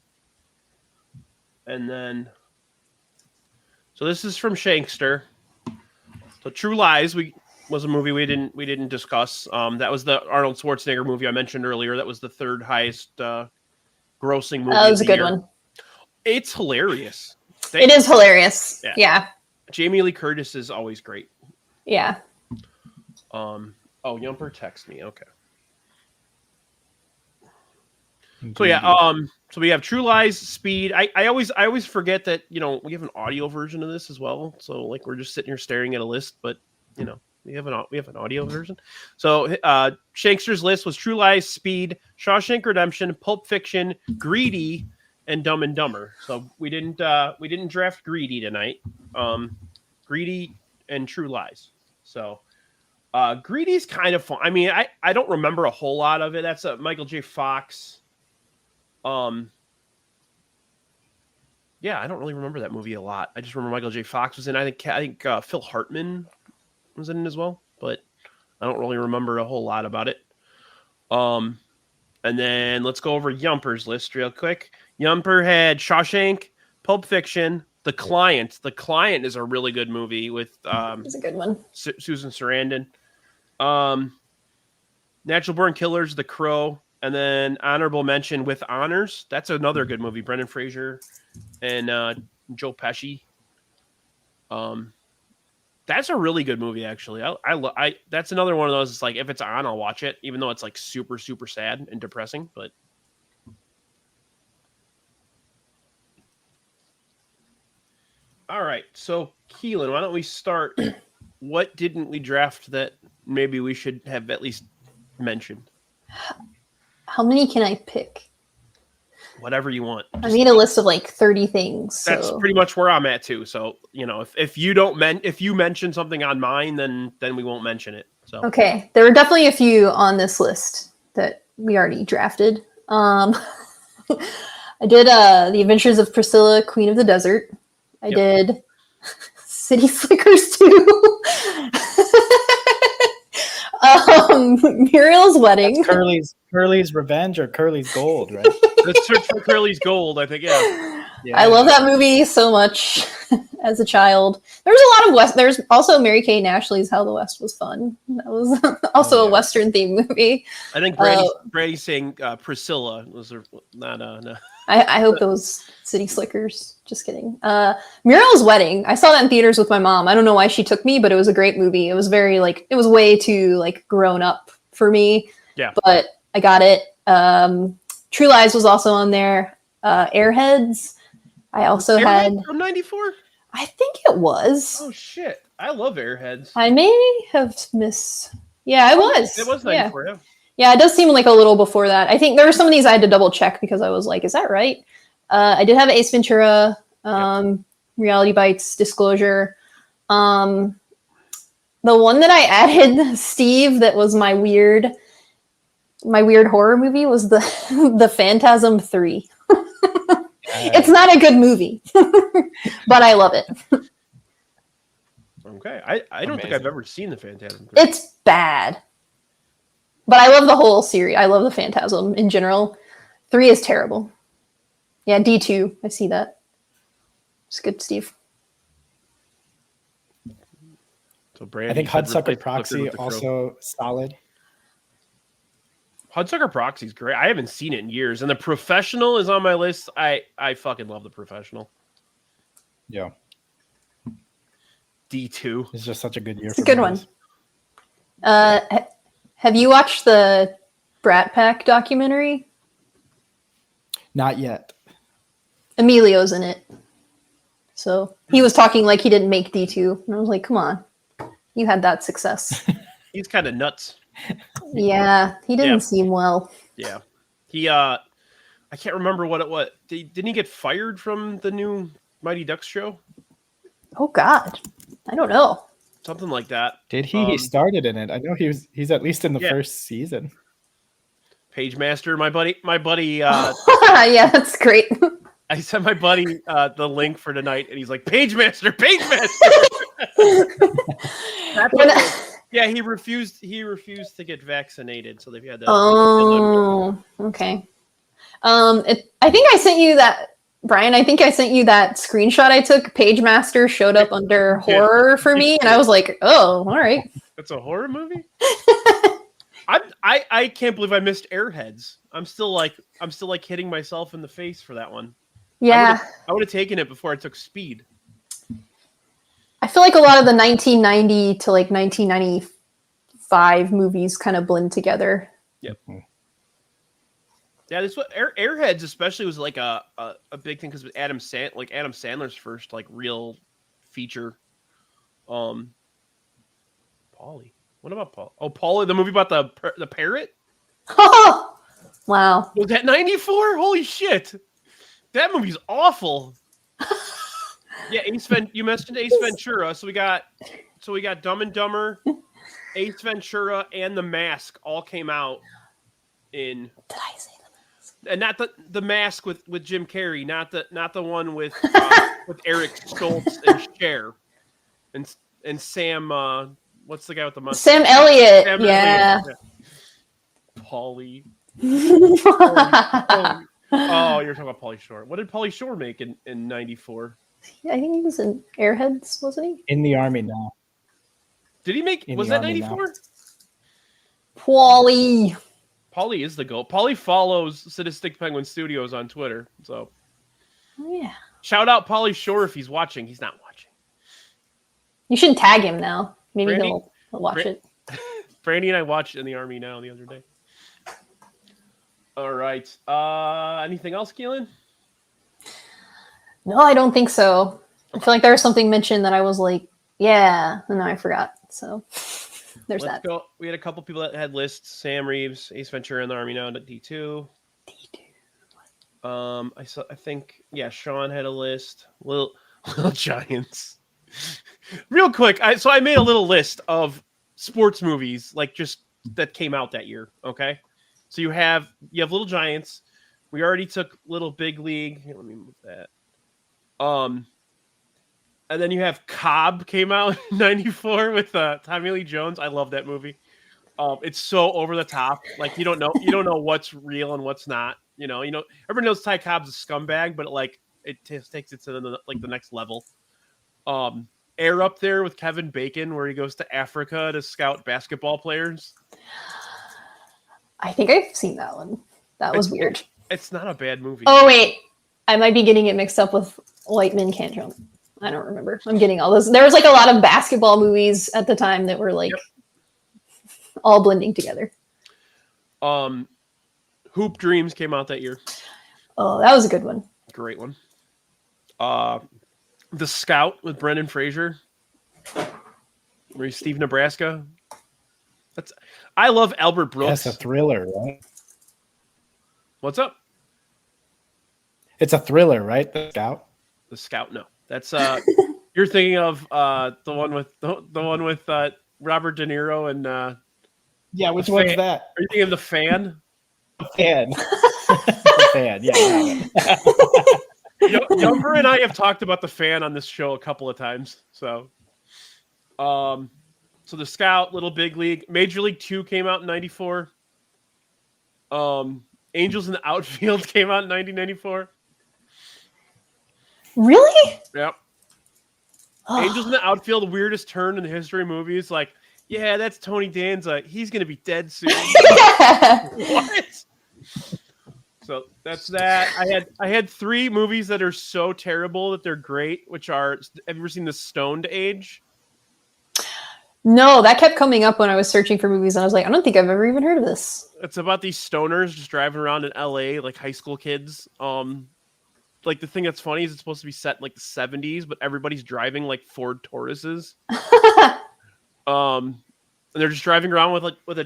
And then, so this is from Shankster. So True Lies was a movie we didn't discuss. That was the Arnold Schwarzenegger movie I mentioned earlier. That was the third highest grossing movie. That was a good one. It's hilarious. It is hilarious. Yeah. Jamie Lee Curtis is always great. Yeah. Yumper text me. Okay. So yeah, so we have True Lies, Speed. I always forget that, we have an audio version of this as well. So like we're just sitting here staring at a list, but we have an audio version. So Shankster's list was True Lies, Speed, Shawshank Redemption, Pulp Fiction, Greedy, and Dumb and Dumber. So we didn't draft Greedy tonight. Greedy and True Lies. So Greedy's kind of fun. I mean, I don't remember a whole lot of it. That's a Michael J. Fox. Yeah, I don't really remember that movie a lot. I just remember Michael J. Fox was in. I think Phil Hartman was in it as well, but I don't really remember a whole lot about it. And then let's go over Yumper's list real quick. Yumper had Shawshank, Pulp Fiction, The Client. The Client is a really good movie with it's a good one. Susan Sarandon. Natural Born Killers, The Crow, and then honorable mention With Honors. That's another good movie. Brendan Fraser and Joe Pesci. That's a really good movie, actually. I that's another one of those. It's like if it's on, I'll watch it, even though it's like super super sad and depressing. But all right, so Keelin, why don't we start? What didn't we draft that maybe we should have at least mentioned? How many can I pick? Whatever you want. I made a list of like 30 things. That's pretty much where I'm at too. So, you know, if you mention something on mine, then we won't mention it. So okay, there were definitely a few on this list that we already drafted. I did The Adventures of Priscilla, Queen of the Desert. I did City Slickers 2. Muriel's Wedding. That's Curly's Revenge or Curly's Gold, right? Let's search for Curly's Gold, I think. Yeah. I love that movie so much as a child. There was a lot of There's also Mary-Kate and Ashley's How the West Was Fun. That was also a Western themed movie. I think Brady's saying Priscilla was not no. I hope those City Slickers. Just kidding. Muriel's Wedding. I saw that in theaters with my mom. I don't know why she took me, but it was a great movie. It was very it was way too grown up for me. Yeah. But I got it. True Lies was also on there. Airheads. I also had from '94. I think it was. Oh shit! I love Airheads. I may have missed. Yeah, it was. It was '94. Yeah. Yeah, it does seem like a little before that. I think there were some of these I had to double check because I was like, is that right? I did have Ace Ventura, Reality Bites, Disclosure. The one that I added, Steve, that was my weird horror movie was the Phantasm 3. It's not a good movie, but I love it. Okay, I don't think I've ever seen the Phantasm 3. It's bad. But I love the whole series. I love the Phantasm in general. 3 is terrible. Yeah, D2. I see that. It's good, Steve. So Brandon, I think Hudsucker Proxy also solid. Hudsucker Proxy is great. I haven't seen it in years. And The Professional is on my list. I fucking love The Professional. Yeah. D2. It's just such a good year. It's a good one. Have you watched the Brat Pack documentary? Not yet. Emilio's in it. So he was talking like he didn't make D2. And I was like, come on. You had that success. He's kind of nuts. Yeah, he didn't seem well. Yeah. He, I can't remember what it was. Didn't he get fired from the new Mighty Ducks show? Oh, God. I don't know. Something like that. Did he? He started in it. I know he's at least in the first season. Page Master, my buddy. Yeah, that's great. I sent my buddy the link for tonight, and he's like, Page Master. Yeah, he refused to get vaccinated, so they've had that. Oh, okay. I think I sent you that, Brian. I think I sent you that screenshot I took. Page Master showed up under horror for me, and I was like, "Oh, all right." That's a horror movie. I can't believe I missed Airheads. I'm still hitting myself in the face for that one. Yeah, I would have taken it before I took Speed. I feel like a lot of the 1990 to 1995 movies kind of blend together. Yep. Yeah, this what Airheads especially was like a big thing because with Adam Sandler's first real feature. Paulie. What about Paul? Oh, Paulie, the movie about the parrot. Oh, wow. Was that 94? Holy shit. That movie's awful. Yeah, you mentioned Ace Ventura, so we got Dumb and Dumber, Ace Ventura, and The Mask all came out in. Did I say The Mask? And not the Mask with Jim Carrey, not the one with Eric Stoltz and Cher, and Sam. What's the guy with the mustache? Sam Elliott. Yeah. Paulie. Paulie. Oh, you're talking about Pauly Shore. What did Pauly Shore make in 94? Yeah, I think he was in Airheads, wasn't he? In the Army now. Did he make? Was that 94? Paulie. Paulie is the GOAT. Paulie follows Sadistic Penguin Studios on Twitter. So Oh, yeah. shout out Paulie Shore if he's watching. He's not watching. You should tag him now. Maybe Brandy- he'll watch it. Brandy and I watched In the Army Now the other day. All right. Anything else, Keelin? No, I don't think so. I feel like there was something mentioned that I was like, yeah, and then I forgot. So there's Let's that. go. We had a couple people that had lists. Sam Reeves, Ace Ventura in the Army Now at D2. I think Sean had a list. Little Giants. Real quick, I made a little list of sports movies like just that came out that year. Okay, so you have Little Giants. We already took Little Big League. Here, let me move that. And then you have Cobb came out in '94 with Tommy Lee Jones. I love that movie. It's so over the top. Like you don't know what's real and what's not. Everyone knows Ty Cobb's a scumbag, but it takes it to the next level. Air Up There with Kevin Bacon, where he goes to Africa to scout basketball players. I think I've seen that one. That was weird. It's not a bad movie. Oh, wait. I might be getting it mixed up with White Men Can't Jump. I don't remember. I'm getting all those. There was a lot of basketball movies at the time that were all blending together. Hoop Dreams came out that year. Oh, that was a good one. Great one. The Scout with Brendan Fraser. Where he's Steve Nebraska. I love Albert Brooks. That's a thriller, right? What's up? It's a thriller, right? The Scout. The Scout. No, that's you're thinking of the one with Robert De Niro and Yeah, which one's that? Are you thinking of The Fan? Fan. The Fan. Yeah. Younger and I have talked about The Fan on this show a couple of times. So, so The Scout, Little Big League, Major League 2 came out in '94. Angels in the Outfield came out in 1994. Really? Yep. Angels in the Outfield, weirdest turn in the history of movies. Like, yeah, that's Tony Danza. He's going to be dead soon. What? So that's that. I had 3 movies that are so terrible that they're great, which are, have you ever seen The Stoned Age? No, that kept coming up when I was searching for movies, and I was like, I don't think I've ever even heard of this. It's about these stoners just driving around in LA, like high school kids. Like the thing that's funny is it's supposed to be set in like the 70s, but everybody's driving like Ford Tauruses. And they're just driving around with a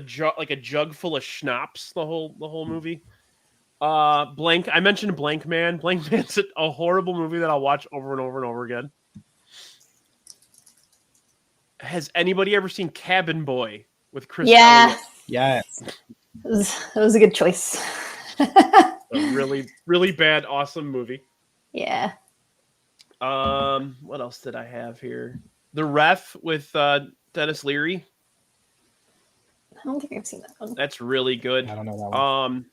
jug full of schnapps the whole movie. I mentioned Blank Man. Blank Man's a horrible movie that I'll watch over and over and over again. Has anybody ever seen Cabin Boy with Chris Elliott? Yes. It was a good choice. A really, really bad, awesome movie. Yeah. What else did I have here? The Ref with Dennis Leary. I don't think I've seen that one. That's really good. I don't know that one.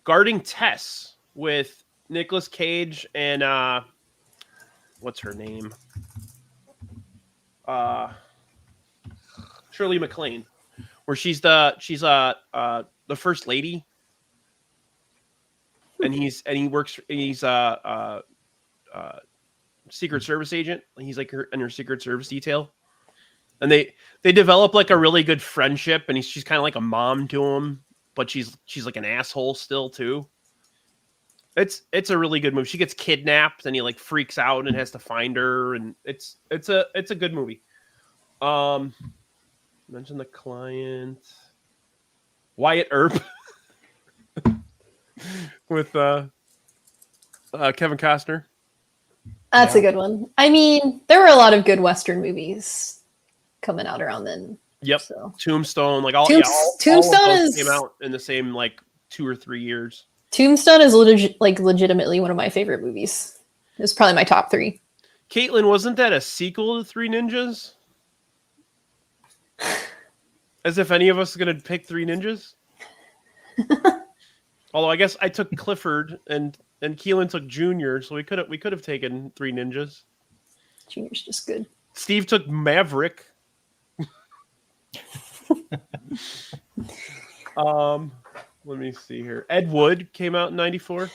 Guarding Tess with Nicolas Cage and what's her name? Shirley MacLaine, where she's the first lady, and he's a Secret Service agent. He's like in her Secret Service detail, and they develop like a really good friendship, and she's kind of like a mom to him, but she's like an asshole still too. It's a really good movie. She gets kidnapped and he like freaks out and has to find her, and it's a good movie. Mention the Client. Wyatt Earp with Kevin Costner. That's a good one. I mean, there were a lot of good Western movies coming out around then. Yep. So. Tombstone, Tombstone is came out in the same like 2 or 3 years. Tombstone is legitimately one of my favorite movies. It's probably my top 3. Caitlin, wasn't that a sequel to Three Ninjas? As if any of us are going to pick Three Ninjas. Although I guess I took Clifford and Keelin took Junior, so we could have taken Three Ninjas. Junior's just good. Steve took Maverick. Let me see here. Ed Wood came out in 94.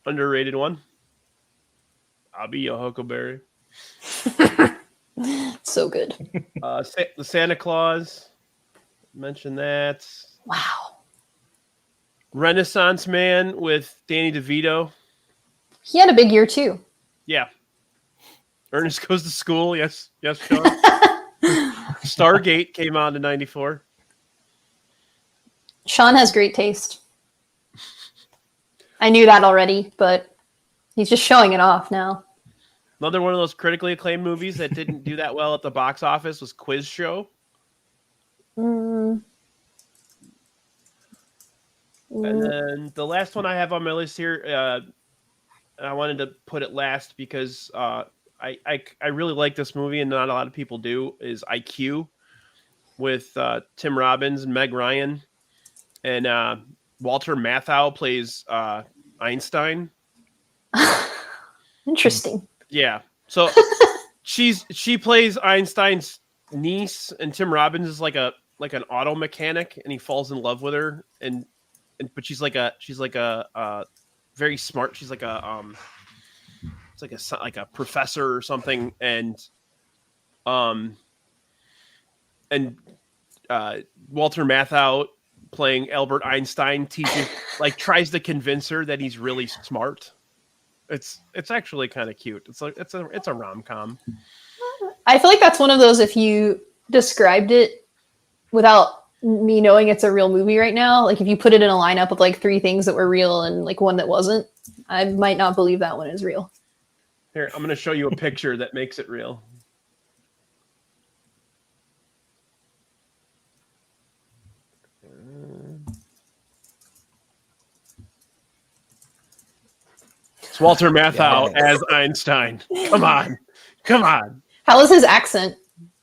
Underrated one. I'll be your Huckleberry. So good. The Santa Claus. Mention that. Wow. Renaissance Man with Danny DeVito. He had a big year too. Yeah. Ernest Goes to School. Yes, Sean. Stargate came out in 94. Sean has great taste. I knew that already, but he's just showing it off now. Another one of those critically acclaimed movies that didn't do that well at the box office was Quiz Show. And then the last one I have on my list here, I wanted to put it last because I really like this movie and not a lot of people do, is IQ with Tim Robbins and Meg Ryan. And Walter Matthau plays Einstein. Interesting. Yeah. So she plays Einstein's niece, and Tim Robbins is like an auto mechanic, and he falls in love with her, but she's like a very smart. She's like a professor or something, and Walter Matthau playing Albert Einstein tries to convince her that he's really smart. It's actually kind of cute. It's a rom-com. I feel like that's one of those, if you described it without me knowing it's a real movie right now, like if you put it in a lineup of like 3 things that were real and like one that wasn't, I might not believe that one is real. Here, I'm going to show you a picture that makes it real. It's Walter Matthau as Einstein. Come on. How is his accent?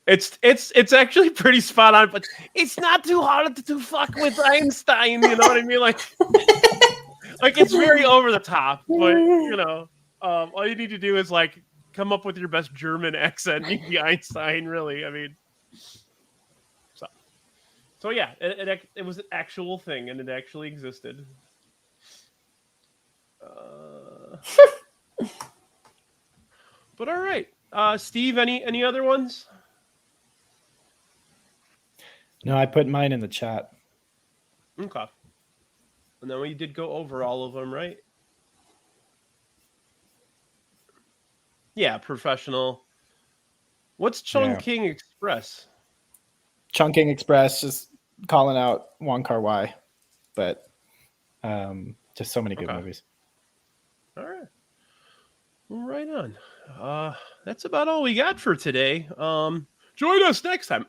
It's actually pretty spot on, but it's not too hard to fuck with Einstein. You know what I mean? Like it's very over the top, but all you need to do is like come up with your best German accent. You can be Einstein, really. I mean, so yeah, it was an actual thing, and it actually existed. But all right, Steve, any other ones? No, I put mine in the chat. Okay. And then we did go over all of them, right? Yeah, professional. What's Chungking Express? Chungking Express, just calling out Wong Kar-wai, but just so many good movies. All right. Right on. That's about all we got for today. Join us next time.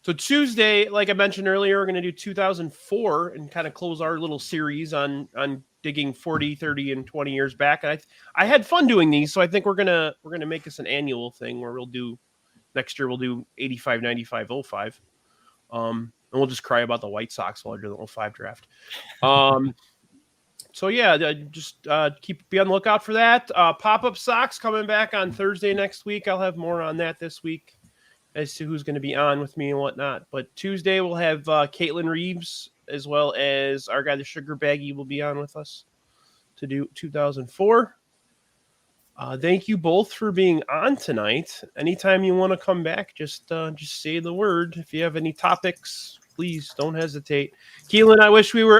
So Tuesday, like I mentioned earlier, we're going to do 2004 and kind of close our little series on digging 40, 30, and 20 years back. And I had fun doing these, so I think we're gonna make this an annual thing where next year we'll do 85, 95, 05. And we'll just cry about the White Sox while we're doing the 05 draft. So yeah, just be on the lookout for that. Pop-up socks coming back on Thursday next week. I'll have more on that this week as to who's going to be on with me and whatnot. But Tuesday we'll have Caitlin Reeves as well as our guy, the Sugar Baggy, will be on with us to do 2004. Thank you both for being on tonight. Anytime you want to come back, just say the word. If you have any topics, please don't hesitate. Keelin, I wish we were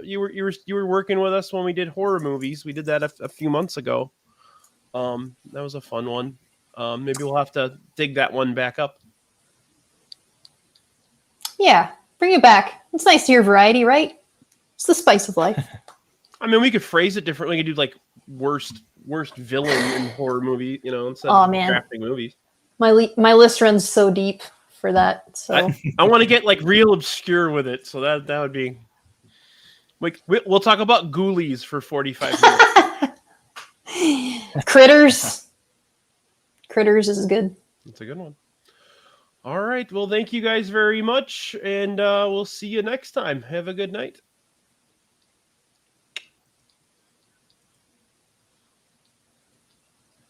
you were working with us when we did horror movies. We did that a few months ago. That was a fun one. Maybe we'll have to dig that one back up. Yeah, bring it back. It's nice to hear variety, right? It's the spice of life. I mean, we could phrase it differently. We could do like worst villain in horror movie, instead of drafting movies. My list runs so deep for that. So I want to get like real obscure with it. So that would be like we'll talk about ghoulies for 45 minutes. Critters is good. That's a good one. All right. Well, thank you guys very much, and we'll see you next time. Have a good night.